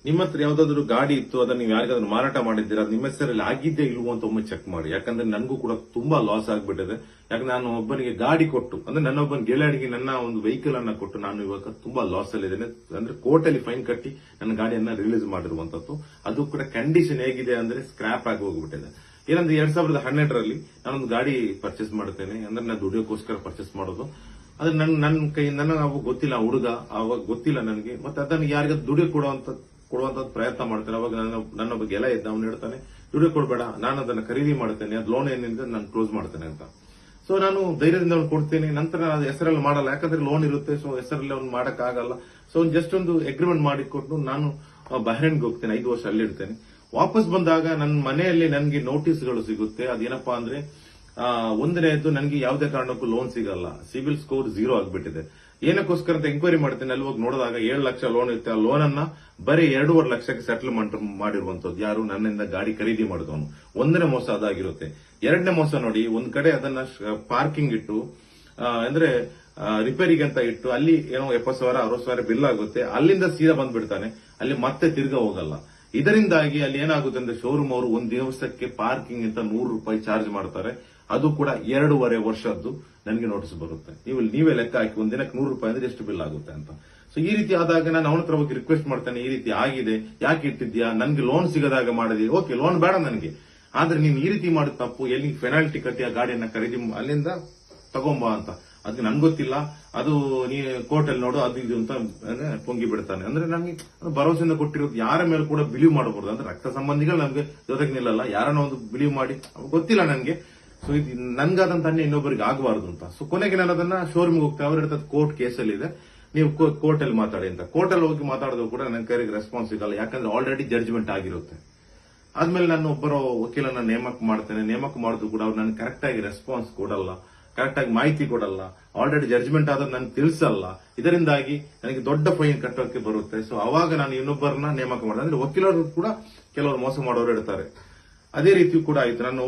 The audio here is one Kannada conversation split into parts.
ನಿಮ್ಮ ಹತ್ರ ಯಾವ್ದಾದ್ರು ಗಾಡಿ ಇತ್ತು ಅದನ್ನ ನೀವು ಯಾರಿಗಾದ್ರೂ ಮಾರಾಟ ಮಾಡಿದ್ದೀರಾ, ನಿಮ್ಮ ಹೆಸರಲ್ಲಿ ಆಗಿದ್ದೇ ಇಲ್ವೋ ಅಂತ ಒಮ್ಮೆ ಚೆಕ್ ಮಾಡಿ. ಯಾಕಂದ್ರೆ ನನಗೂ ಕೂಡ ತುಂಬಾ ಲಾಸ್ ಆಗ್ಬಿಟ್ಟಿದೆ. ಯಾಕಂದ್ರೆ ನಾನು ಒಬ್ಬನಿಗೆ ಗಾಡಿ ಕೊಟ್ಟು, ಅಂದ್ರೆ ನನ್ನೊಬ್ಬನ ಗೆಳೆಯನಿಗೆ ನನ್ನ ಒಂದು ವೆಹಿಕಲ್ ಅನ್ನ ಕೊಟ್ಟು ನಾನು ಇವಾಗ ತುಂಬಾ ಲಾಸ್ ಅಲ್ಲಿ ಇದ್ದೇನೆ. ಅಂದ್ರೆ ಕೋರ್ಟಲ್ಲಿ ಫೈನ್ ಕಟ್ಟಿ ನನ್ನ ಗಾಡಿಯನ್ನ ರಿಲೀಸ್ ಮಾಡಿರುವಂತದ್ದು. ಅದು ಕೂಡ ಕಂಡೀಷನ್ ಹೇಗಿದೆ ಅಂದ್ರೆ ಸ್ಕ್ರಾಪ್ ಆಗಿ ಹೋಗ್ಬಿಟ್ಟಿದೆ. ಏನಂದ್ರೆ 2012ರಲ್ಲಿ ನಾನೊಂದು ಗಾಡಿ ಪರ್ಚೇಸ್ ಮಾಡುತ್ತೇನೆ. ಅಂದ್ರೆ ನಾನು ದುಡಿಯೋಕ್ಕೋಸ್ಕರ ಪರ್ಚೇಸ್ ಮಾಡೋದು. ಅದು ನನ್ನ ಕೈಯಿಂದ ಅವಾಗ ಗೊತ್ತಿಲ್ಲ, ಹುಡುಗ ಅವಾಗ ಗೊತ್ತಿಲ್ಲ ನನಗೆ. ಮತ್ತೆ ಅದನ್ನು ಯಾರಿಗಾದ್ರು ದುಡಿಯೋ ಕೊಡುವಂತ ಪ್ರಯತ್ನ ಮಾಡ್ತಾರೆ. ಅವಾಗ ನನ್ನೊಬ್ಬ ಗೆಲ ಇದ್ದ, ಅವ್ನು ಹೇಳ್ತಾನೆ ದುಡಿಯೋ ಕೊಡ್ಬೇಡ, ನಾನು ಅದನ್ನ ಖರೀದಿ ಮಾಡ್ತೇನೆ, ಅದು ಲೋನ್ ಏನಿದೆ ನಾನು ಕ್ಲೋಸ್ ಮಾಡ್ತೇನೆ ಅಂತ. ಸೊ ನಾನು ಧೈರ್ಯದಿಂದ ಅವ್ನು ಕೊಡ್ತೇನೆ. ನಂತರ ಅದು ಹೆಸರಲ್ಲಿ ಮಾಡಲ್ಲ, ಯಾಕಂದ್ರೆ ಲೋನ್ ಇರುತ್ತೆ. ಸೊ ಹೆಸರಲ್ಲಿ ಅವ್ನು ಮಾಡಕ್ ಆಗಲ್ಲ. ಸೊ ಅವ್ನು ಜಸ್ಟ್ ಒಂದು ಅಗ್ರಿಮೆಂಟ್ ಮಾಡಿಕೊಟ್ಟು ನಾನು ಬಹ್ರೇನ್ಗೆ ಹೋಗ್ತೇನೆ, 5 ವರ್ಷ ಅಲ್ಲಿರ್ತೇನೆ. ವಾಪಸ್ ಬಂದಾಗ ನನ್ನ ಮನೆಯಲ್ಲಿ ನನಗೆ ನೋಟಿಸ್ಗಳು ಸಿಗುತ್ತೆ. ಅದೇನಪ್ಪಾ ಅಂದ್ರೆ ಒಂದನೇದು ನನಗೆ ಯಾವುದೇ ಕಾರಣಕ್ಕೂ ಲೋನ್ ಸಿಗಲ್ಲ, ಸಿವಿಲ್ ಸ್ಕೋರ್ 0 ಆಗ್ಬಿಟ್ಟಿದೆ. ಏನಕ್ಕೋಸ್ಕರ ಅಂತ ಎಂಕ್ವೈರಿ ಮಾಡ್ತೇನೆ. ಅಲ್ಲಿ ಹೋಗಿ ನೋಡಿದಾಗ 7 ಲಕ್ಷ ಲೋನ್ ಇರುತ್ತೆ. ಆ ಲೋನ್ ಅನ್ನ ಬರೀ 2.5 ಲಕ್ಷಕ್ಕೆ ಸೆಟಲ್ಮೆಂಟ್ ಮಾಡಿರುವಂತದ್ದು ಯಾರು, ನನ್ನಿಂದ ಗಾಡಿ ಖರೀದಿ ಮಾಡಿದವನು. ಒಂದನೇ ಮೋಸ ಅದಾಗಿರುತ್ತೆ. ಎರಡನೇ ಮೋಸ ನೋಡಿ, ಒಂದ್ ಕಡೆ ಅದನ್ನ ಪಾರ್ಕಿಂಗ್ ಇಟ್ಟು ಅಂದ್ರೆ ರಿಪೇರಿಗೆ ಅಂತ ಇಟ್ಟು ಅಲ್ಲಿ ಏನೋ 70,000 60,000 ಬಿಲ್ ಆಗುತ್ತೆ. ಅಲ್ಲಿಂದ ಸೀದಾ ಬಂದ್ಬಿಡ್ತಾನೆ, ಅಲ್ಲಿ ಮತ್ತೆ ತಿರ್ಗಾ ಹೋಗಲ್ಲ. ಇದರಿಂದಾಗಿ ಅಲ್ಲಿ ಏನಾಗುತ್ತೆ ಅಂದ್ರೆ ಶೋರೂಮ್ ಅವರು ಒಂದ್ ದಿವಸಕ್ಕೆ ಪಾರ್ಕಿಂಗ್ ಅಂತ 100 ರೂಪಾಯಿ ಚಾರ್ಜ್ ಮಾಡ್ತಾರೆ. ಅದು ಕೂಡ 2.5 ವರ್ಷದ್ದು ನನಗೆ ನೋಟಿಸ್ ಬರುತ್ತೆ. ನೀವೇ ಲೆಕ್ಕ ಹಾಕಿ, ಒಂದಿನಕ್ಕೆ 100 ರೂಪಾಯಿ ಅಂದ್ರೆ ಎಷ್ಟು ಬಿಲ್ ಆಗುತ್ತೆ ಅಂತ. ಸೊ ಈ ರೀತಿ ಆದಾಗ ನಾನು ಅವನ ಹತ್ರ ಹೋಗಿ ರಿಕ್ವೆಸ್ಟ್ ಮಾಡ್ತೇನೆ, ಈ ರೀತಿ ಆಗಿದೆ, ಯಾಕೆ ಇಟ್ಟಿದ್ಯಾ, ನನ್ಗೆ ಲೋನ್ ಸಿಗದಾಗ ಮಾಡಿದ್ವಿ. ಓಕೆ, ಲೋನ್ ಬೇಡ ನನಗೆ, ಆದ್ರೆ ನೀನ್ ಈ ರೀತಿ ಮಾಡಿದ ತಪ್ಪು, ಎಲ್ಲಿ ಪೆನಾಲ್ಟಿ ಕಟ್ಟಿ ಆ ಗಾಡಿಯನ್ನ ಖರೀದಿ ಅಲ್ಲಿಂದ ತಗೊಂಬಾ ಅಂತ. ಅದಕ್ಕೆ ನನ್ಗೆ ಗೊತ್ತಿಲ್ಲ, ಅದು ನೀ ಕೋರ್ಟಲ್ಲಿ ನೋಡು, ಅದು ಇದು ಅಂತ ಪೊಂಗಿ ಬಿಡ್ತಾನೆ. ಅಂದ್ರೆ ನಮ್ಗೆ ಭರವಸೆಯಿಂದ ಕೊಟ್ಟಿರೋದು ಯಾರ ಮೇಲೆ ಕೂಡ ಬಿಲೀವ್ ಮಾಡಬಹುದು. ಅಂದ್ರೆ ರಕ್ತ ಸಂಬಂಧಿಗಳು ನಮ್ಗೆ ಜೊತೆಗೆ ನಿಲ್ಲಲ್ಲ, ಯಾರನ್ನ ಒಂದು ಬಿಲೀವ್ ಮಾಡಿ ಗೊತ್ತಿಲ್ಲ ನನ್ಗೆ. ಸೊ ಇದು ನನ್ಗಾದಂತ ಇನ್ನೊಬ್ಬರಿಗೆ ಆಗಬಾರದು ಅಂತ. ಸೊ ಕೊನೆಗೆ ನಾನು ಅದನ್ನ ಶೋರೂಮ್ಗೆ ಹೋಗ್ತೇವೆ. ಅವ್ರು ಹೇಳ್ತಾರೆ ಕೋರ್ಟ್ ಕೇಸಲ್ಲಿ ಇದೆ, ನೀವು ಕೋರ್ಟ್ ಅಲ್ಲಿ ಮಾತಾಡಿ ಅಂತ. ಕೋರ್ಟ್ ಅಲ್ಲಿ ಹೋಗಿ ಮಾತಾಡಿದ್ರು ಕೂಡ ನನ್ನ ಕೈಗೆ ರೆಸ್ಪಾನ್ಸ್ ಸಿಗಲ್ಲ, ಯಾಕಂದ್ರೆ ಆಲ್ರೆಡಿ ಜಡ್ಜ್ಮೆಂಟ್ ಆಗಿರುತ್ತೆ. ಆದ್ಮೇಲೆ ನಾನು ಒಬ್ಬರ ವಕೀಲನ ನೇಮಕ ಮಾಡ್ತೇನೆ. ನೇಮಕ ಮಾಡಿದ್ರು ಕೂಡ ಅವ್ರು ನನಗೆ ಕರೆಕ್ಟ್ ಆಗಿ ರೆಸ್ಪಾನ್ಸ್ ಕೊಡಲ್ಲ, ಕರೆಕ್ಟ್ ಆಗಿ ಮಾಹಿತಿ ಕೊಡಲ್ಲ, ಆಲ್ರೆಡಿ ಜಡ್ಜ್ಮೆಂಟ್ ಆದ್ರೆ ನನಗೆ ತಿಳಿಸಲ್ಲ. ಇದರಿಂದಾಗಿ ನನಗೆ ದೊಡ್ಡ ಫೈನ್ ಕಟ್ಟೋಕೆ ಬರುತ್ತೆ. ಸೊ ಅವಾಗ ನಾನು ಇನ್ನೊಬ್ಬರನ್ನ ನೇಮಕ ಮಾಡಿದೆ. ಅಂದ್ರೆ ವಕೀಲರು ಕೂಡ ಕೆಲವರು ಮೋಸ ಮಾಡೋರು ಇರ್ತಾರೆ. ಅದೇ ರೀತಿ ಕೂಡ ಆಯ್ತು. ನಾನು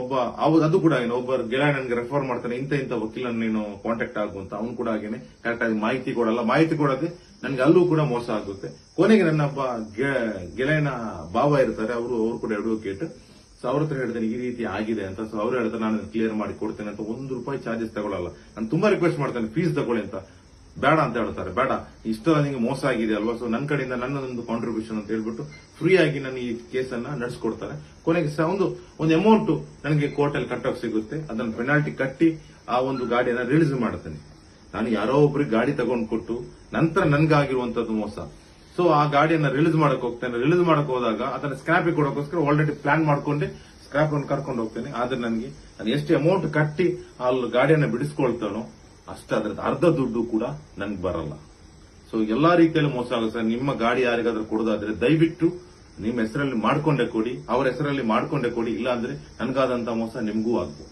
ಅದು ಕೂಡ ಒಬ್ಬ ಗೆಳೆಯ ನನಗೆ ರೆಫರ್ ಮಾಡ್ತಾನೆ, ಇಂಥ ವಕೀಲನ ನೀನು ಕಾಂಟ್ಯಾಕ್ಟ್ ಆಗುವಂತ. ಅವ್ನು ಕೂಡ ಹಾಗೇನೆ ಕರೆಕ್ಟ್ ಆಗಿ ಮಾಹಿತಿ ಕೊಡಲ್ಲ, ಮಾಹಿತಿ ಕೊಡದೆ ನನ್ಗೆ ಅಲ್ಲೂ ಕೂಡ ಮೋಸ ಆಗುತ್ತೆ. ಕೊನೆಗೆ ನನ್ನ ಒಬ್ಬ ಗೆಳೆಯನ ಭಾವ ಇರ್ತಾರೆ, ಅವರು ಕೂಡ ಅಡ್ವೊಕೇಟ್. ಸೊ ಅವ್ರ ಹತ್ರ ಹೇಳಿದ್ರೆ ಈ ರೀತಿ ಆಗಿದೆ ಅಂತ. ಸೊ ಅವ್ರು ಹೇಳ್ತಾರೆ ನಾನು ಕ್ಲಿಯರ್ ಮಾಡಿ ಕೊಡ್ತೇನೆ ಅಂತ. 1 ರೂಪಾಯಿ ಚಾರ್ಜಸ್ ತಗೊಳ್ಳಲ್ಲ. ನಾನು ತುಂಬಾ ರಿಕ್ವೆಸ್ಟ್ ಮಾಡ್ತೇನೆ, ಫೀಸ್ ತಗೊಳ್ಳಿ ಅಂತ. ಬೇಡ ಅಂತ ಹೇಳ್ತಾರೆ. ಬೇಡ, ಇಷ್ಟ ನಿಮಗೆ ಮೋಸ ಆಗಿದೆ ಅಲ್ವಾ, ಸೊ ನನ್ನ ಕಡೆಯಿಂದ ನನ್ನದೊಂದು ಕಾಂಟ್ರಿಬ್ಯೂಷನ್ ಅಂತ ಹೇಳ್ಬಿಟ್ಟು ಫ್ರೀ ಆಗಿ ನನ್ನ ಈ ಕೇಸನ್ನ ನಡೆಸ್ಕೊಡ್ತಾರೆ. ಕೊನೆಗೆ ಒಂದು ಅಮೌಂಟ್ ನನಗೆ ಕೋರ್ಟಲ್ಲಿ ಕಟ್ಟೋಕೆ ಸಿಗುತ್ತೆ. ಅದನ್ನ ಪೆನಾಲ್ಟಿ ಕಟ್ಟಿ ಆ ಒಂದು ಗಾಡಿಯನ್ನ ರಿಲೀಸ್ ಮಾಡ್ತೇನೆ. ನಾನು ಯಾರೋ ಒಬ್ರಿಗೆ ಗಾಡಿ ತಗೊಂಡು ಕೊಟ್ಟು ನಂತರ ನನ್ಗಾಗಿರುವಂತದ್ದು ಮೋಸ. ಸೊ ಆ ಗಾಡಿಯನ್ನ ರಿಲೀಸ್ ಮಾಡಕ್ ಹೋಗ್ತೇನೆ. ರಿಲೀಸ್ ಮಾಡಕ್ ಹೋದಾಗ ಅದನ್ನ ಸ್ಕ್ರಾಪಿಗೆ ಕೊಡೋಕೋಸ್ಕರ ಆಲ್ರೆಡಿ ಪ್ಲಾನ್ ಮಾಡ್ಕೊಂಡೆ ಸ್ಕ್ರಾಪ್ ಅನ್ನು ಕರ್ಕೊಂಡು ಹೋಗ್ತೇನೆ. ಆದ್ರೆ ನನಗೆ ನಾನು ಎಷ್ಟು ಅಮೌಂಟ್ ಕಟ್ಟಿ ಅಲ್ಲಿ ಗಾಡಿಯನ್ನ ಬಿಡಿಸ್ಕೊಳ್ತಾನೋ ಅಷ್ಟೇ, ಅದ್ರದ್ದು ಅರ್ಧ ದುಡ್ಡು ಕೂಡ ನನ್ಗೆ ಬರಲ್ಲ. ಸೊ ಎಲ್ಲಾ ರೀತಿಯಲ್ಲಿ ಮೋಸ ಆಗುತ್ತೆ ಸರ್. ನಿಮ್ಮ ಗಾಡಿ ಯಾರಿಗಾದ್ರೂ ಕೊಡೋದಾದ್ರೆ ದಯವಿಟ್ಟು ನಿಮ್ಮ ಹೆಸರಲ್ಲಿ ಮಾಡ್ಕೊಂಡೇ ಕೊಡಿ, ಅವರ ಹೆಸರಲ್ಲಿ ಮಾಡ್ಕೊಂಡೇ ಕೊಡಿ. ಇಲ್ಲ ಅಂದ್ರೆ ನನ್ಗಾದಂತ ಮೋಸ ನಿಮ್ಗೂ ಆಗ್ಬೋದು.